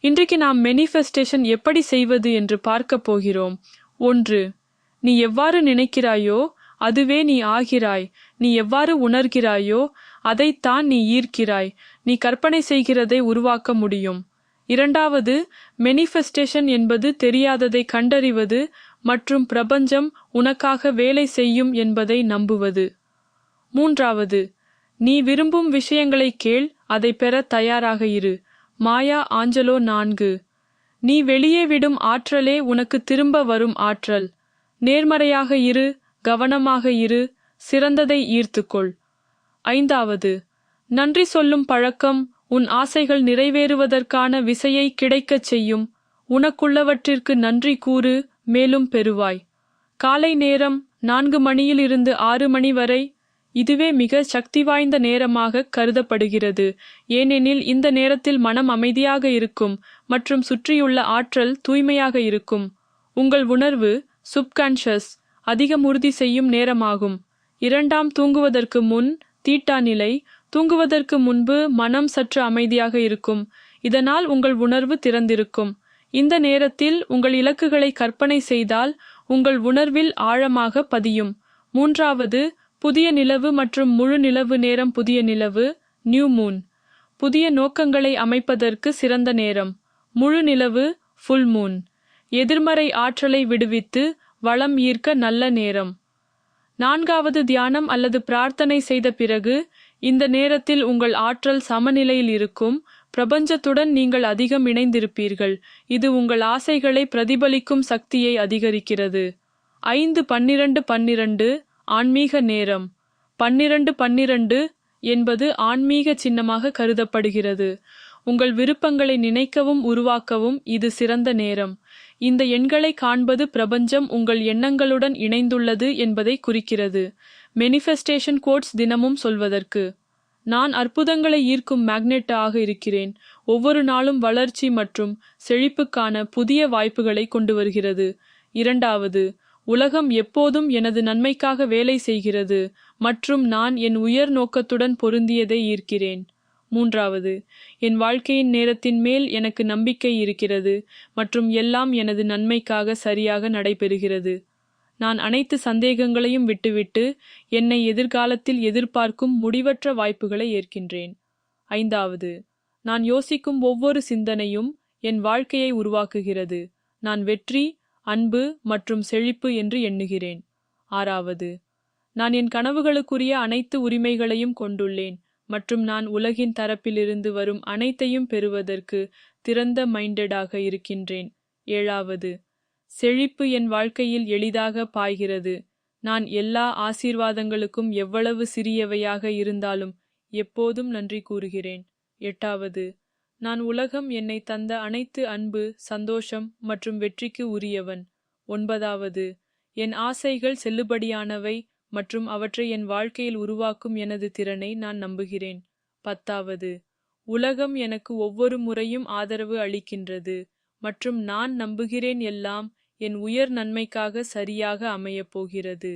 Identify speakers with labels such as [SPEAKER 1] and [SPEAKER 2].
[SPEAKER 1] இன்றைக்கு நாம் மேனிஃபெஸ்டேஷன் எப்படி செய்வது என்று பார்க்க போகிறோம். 1. நீ எவ்வாறு நினைக்கிறாயோ அதுவே நீ ஆகிறாய். நீ எவ்வாறு உணர்கிறாயோ அதைத்தான் நீ ஈர்க்கிறாய். நீ கற்பனை செய்கிறதை உருவாக்க முடியும். 2. மேனிஃபெஸ்டேஷன் என்பது தெரியாததை கண்டறிவது மற்றும் பிரபஞ்சம் உனக்காக வேலை செய்யும் என்பதை நம்புவது. 3. நீ விரும்பும் விஷயங்களை கேள், அதை பெற தயாராக இரு. மாயா ஆஞ்சலோ 4. நீ வெளியே விடும் ஆற்றலே உனக்கு திரும்ப வரும் ஆற்றல். நேர்மறையாக இரு, கவனமாக இரு, சிறந்ததை ஈர்த்துக்கொள். 5. நன்றி சொல்லும் பழக்கம் உன் ஆசைகள் நிறைவேறுவதற்கான விசையை கிடைக்கச் செய்யும். உனக்குள்ளவற்றிற்கு நன்றி கூறு, மேலும் பெறுவாய். காலை நேரம் 4 மணியிலிருந்து 6 மணி வரை இதுவே மிக சக்தி வாய்ந்த நேரமாக கருதப்படுகிறது. ஏனெனில் இந்த நேரத்தில் மனம் அமைதியாக இருக்கும் மற்றும் சுற்றியுள்ள ஆற்றல் தூய்மையாக இருக்கும். உங்கள் உணர்வு சுப்கான்ஷியஸ் அதிகம் உறுதி செய்யும் நேரமாகும். 2. தூங்குவதற்கு முன் தீட்டா நிலை. தூங்குவதற்கு முன்பு மனம் சற்று அமைதியாக இருக்கும். இதனால் உங்கள் உணர்வு திறந்திருக்கும். இந்த நேரத்தில் உங்கள் இலக்குகளை கற்பனை செய்தால் உங்கள் உணர்வில் ஆழமாக பதியும். 3. புதிய நிலவு மற்றும் முழு நிலவு நேரம். புதிய நிலவு நியூ மூன் புதிய நோக்கங்களை அமைப்பதற்கு சிறந்த நேரம். முழு நிலவு ஃபுல் மூன் எதிர்மறை ஆற்றலை விடுவித்து வளம் ஈர்க்க நல்ல நேரம். 4. தியானம் அல்லது பிரார்த்தனை செய்த பிறகு இந்த நேரத்தில் உங்கள் ஆற்றல் சமநிலையில் இருக்கும். பிரபஞ்சத்துடன் நீங்கள் அதிகம் இணைந்திருப்பீர்கள். இது உங்கள் ஆசைகளை பிரதிபலிக்கும் சக்தியை அதிகரிக்கிறது. 5-12-12 ஆன்மீக நேரம். 12-12 என்பது ஆன்மீக சின்னமாக கருதப்படுகிறது. உங்கள் விருப்பங்களை நினைக்கவும் உருவாக்கவும் இது சிறந்த நேரம். இந்த எண்களை காண்பது பிரபஞ்சம் உங்கள் எண்ணங்களுடன் இணைந்துள்ளது என்பதை குறிக்கிறது. மேனிஃபெஸ்டேஷன் கோட்ஸ் தினமும் சொல்வதற்கு: நான் அற்புதங்களை ஈர்க்கும் மேக்னெட் ஆக இருக்கிறேன். ஒவ்வொரு நாளும் வளர்ச்சி மற்றும் செழிப்புக்கான புதிய வாய்ப்புகளை கொண்டு வருகிறது. 2. உலகம் எப்போதும் எனது நன்மைக்காக வேலை செய்கிறது மற்றும் நான் என் உயர் நோக்கத்துடன் பொருந்தியதை ஈர்க்கிறேன். 3. என் வாழ்க்கையின் நேரத்தின் மேல் எனக்கு நம்பிக்கை இருக்கிறது மற்றும் எல்லாம் எனது நன்மைக்காக சரியாக நடைபெறுகிறது. நான் அனைத்து சந்தேகங்களையும் விட்டுவிட்டு என்னை எதிர்காலத்தில் எதிர்பார்க்கும் முடிவற்ற வாய்ப்புகளை ஏற்கின்றேன். 5. நான் யோசிக்கும் ஒவ்வொரு சிந்தனையும் என் வாழ்க்கையை உருவாக்குகிறது. நான் வெற்றி, அன்பு மற்றும் செழிப்பு என்று எண்ணுகிறேன். 6. நான் என் கனவுகளுக்குரிய அனைத்து உரிமைகளையும் கொண்டுள்ளேன் மற்றும் நான் உலகின் தரப்பிலிருந்து வரும் அனைத்தையும் பெறுவதற்கு திறந்த மைண்டடாக இருக்கின்றேன். 7. செழிப்பு என் வாழ்க்கையில் எளிதாக பாய்கிறது. நான் எல்லா ஆசீர்வாதங்களுக்கும் எவ்வளவு சிறியவையாக இருந்தாலும் எப்போதும் நன்றி கூறுகிறேன். 8. நான் உலகம் என்னை தந்த அனைத்து அன்பு, சந்தோஷம் மற்றும் வெற்றிக்கு உரியவன். 9. என் ஆசைகள் செல்லுபடியானவை மற்றும் அவற்றை என் வாழ்க்கையில் உருவாக்கும் எனது திறனை நான் நம்புகிறேன். 10. உலகம் எனக்கு ஒவ்வொரு முறையும் ஆதரவு அளிக்கின்றது மற்றும் நான் நம்புகிறேன் எல்லாம் என் உயர் நன்மைக்காக சரியாக அமையப் போகிறது.